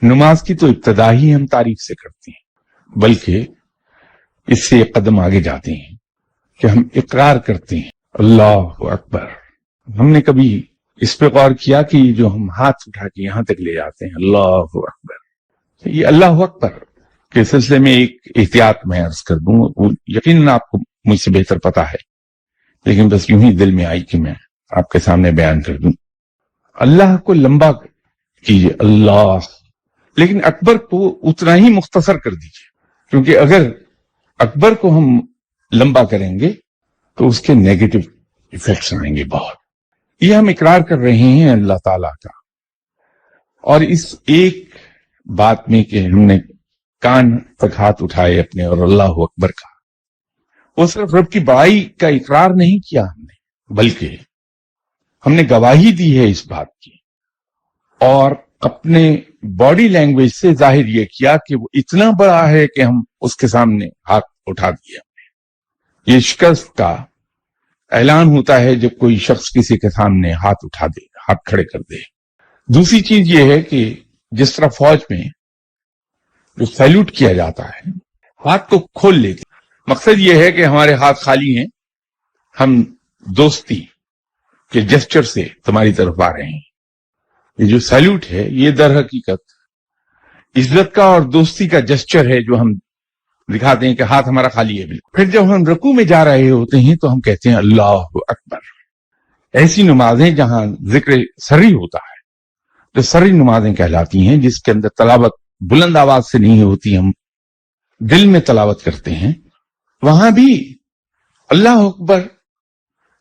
नमाज की तो इब्तदा ही हम तारीफ से करते हैं, बल्कि इससे एक कदम आगे जाते हैं कि हम इकरार करते हैं अल्लाह अकबर। हमने कभी इस पे गौर किया कि जो हम हाथ उठा के यहां तक ले जाते हैं अल्लाह अकबर, ये अल्लाह अकबर के सिलसिले में एक एहतियात मैं अर्ज कर दूं, वो यकीनन आपको मुझसे बेहतर पता है, लेकिन बस यूं ही दिल में आई कि मैं आपके सामने बयान कर दूं। अल्लाह को लंबा कीजिए अल्लाह, लेकिन अकबर को उतना ही मुख्तसर कर दीजिए, क्योंकि अगर अकबर को हम लंबा करेंगे तो उसके नेगेटिव इफेक्ट्स आएंगे बहुत। ये हम इकरार कर रहे हैं अल्लाह ताला का, और इस एक बात में कि हमने कान तक हाथ उठाए अपने और अल्लाह अकबर का, वो सिर्फ रब की बड़ाई का इकरार नहीं किया हमने, बल्कि हमने गवाही दी है इस बात की, और अपने बॉडी लैंग्वेज से जाहिर ये किया कि वो इतना बड़ा है कि हम उसके सामने हाथ उठा दिए हमने। ये शिकस्त का ऐलान होता है जब कोई शख्स किसी के सामने हाथ उठा दे, हाथ खड़े कर दे। दूसरी चीज ये है कि जिस तरह फौज में जो सैल्यूट किया जाता है, हाथ को खोल लेते, मकसद ये है कि हमारे हाथ खाली हैं, हम दोस्ती के जेस्चर से तुम्हारी तरफ आ रहे हैं। ये जो सैल्यूट है ये दर हकीकत इज्जत का और दोस्ती का जेस्चर है, जो हम दिखाते हैं कि हाथ हमारा खाली है बिल्कुल। फिर जब हम रुकू में जा रहे होते हैं तो हम कहते हैं अल्लाह अकबर। ऐसी नमाजें जहां जिक्र सरी होता है, जो सरी नमाजें कहलाती हैं, जिसके अंदर तलावत बुलंद आवाज से नहीं होती, हम दिल में तलावत करते हैं, वहां भी अल्लाह अकबर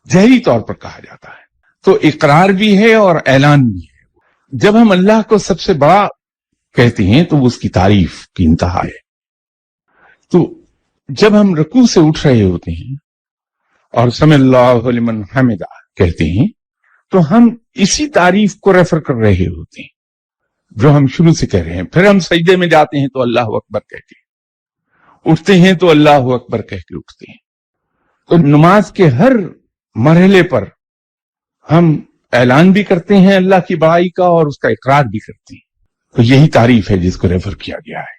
जहरी तौर पर कहा जाता है। तो इकरार भी है और ऐलान भी है। जब हम अल्लाह को सबसे बड़ा कहते हैं तो वो उसकी तारीफ की इंतहा है। तो जब हम रुकू से उठ रहे होते हैं और समिअल्लाहु लिमन हमिदा कहते हैं, तो हम इसी तारीफ को रेफर कर रहे होते हैं जो हम शुरू से कह रहे हैं। फिर हम सजदे में जाते हैं तो अल्लाह अकबर कह के उठते हैं, तो अल्लाह अकबर कह के उठते हैं। तो नमाज के हर मरहले पर हम ऐलान भी करते हैं अल्लाह की बड़ाई का और उसका इकरार भी करते हैं। तो यही तारीफ है जिसको रेफर किया गया है।